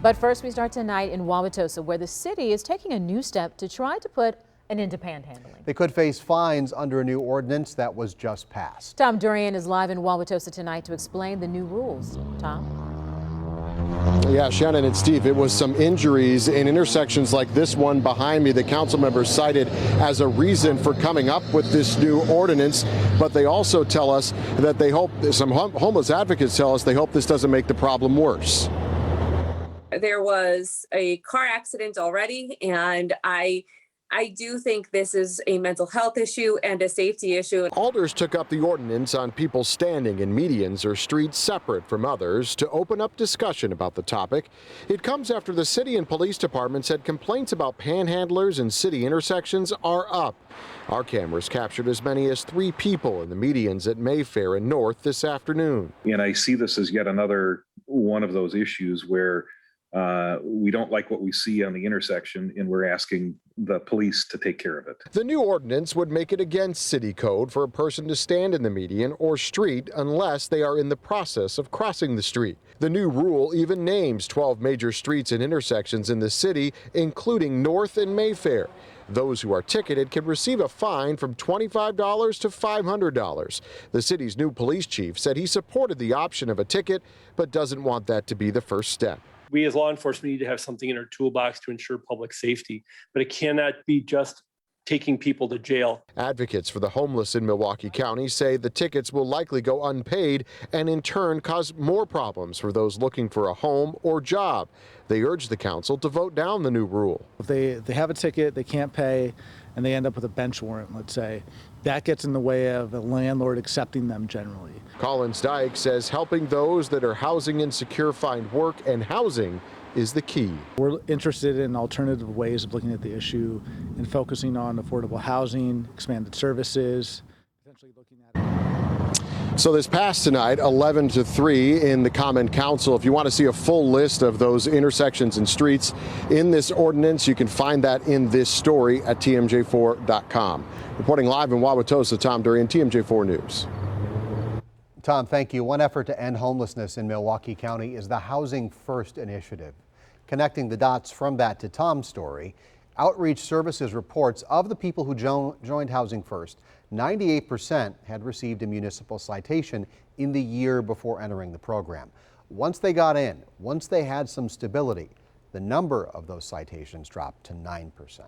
But first, we start tonight in Wauwatosa, where the city is taking a new step to try to put an end to panhandling. They could face fines under a new ordinance that was just passed. Tom Durian is live in Wauwatosa tonight to explain the new rules. Tom? Yeah, Shannon and Steve, it was some injuries in intersections like this one behind me that council members cited as a reason for coming up with this new ordinance. But they also tell us that they hope, some homeless advocates tell us they hope this doesn't make the problem worse. There was a car accident already, and I do think this is a mental health issue and a safety issue. Alders took up the ordinance on people standing in medians or streets separate from others to open up discussion about the topic. It comes after the city and police department said complaints about panhandlers in city intersections are up. Our cameras captured as many as 3 people in the medians at Mayfair and North this afternoon. And I see this as yet another one of those issues where we don't like what we see on the intersection, and we're asking the police to take care of it. The new ordinance would make it against city code for a person to stand in the median or street unless they are in the process of crossing the street. The new rule even names 12 major streets and intersections in the city, including North and Mayfair. Those who are ticketed can receive a fine from $25 to $500. The city's new police chief said he supported the option of a ticket, but doesn't want that to be the first step. We as law enforcement need to have something in our toolbox to ensure public safety, but it cannot be just taking people to jail. Advocates for the homeless in Milwaukee County say the tickets will likely go unpaid and in turn cause more problems for those looking for a home or job. They urge the council to vote down the new rule. If they have a ticket, they can't pay, and they end up with a bench warrant, let's say, that gets in the way of a landlord accepting them generally. Collins Dyke says helping those that are housing insecure find work and housing is the key. We're interested in alternative ways of looking at the issue and focusing on affordable housing, expanded services, potentially looking at. So this passed tonight, 11 to 3 in the Common Council. If you want to see a full list of those intersections and streets in this ordinance, you can find that in this story at TMJ4.com. Reporting live in Wauwatosa, Tom Durian, TMJ4 News. Tom, thank you. One effort to end homelessness in Milwaukee County is the Housing First initiative. Connecting the dots from that to Tom's story, Outreach Services reports of the people who joined Housing First, 98% had received a municipal citation in the year before entering the program. Once they got in, once they had some stability, the number of those citations dropped to 9%.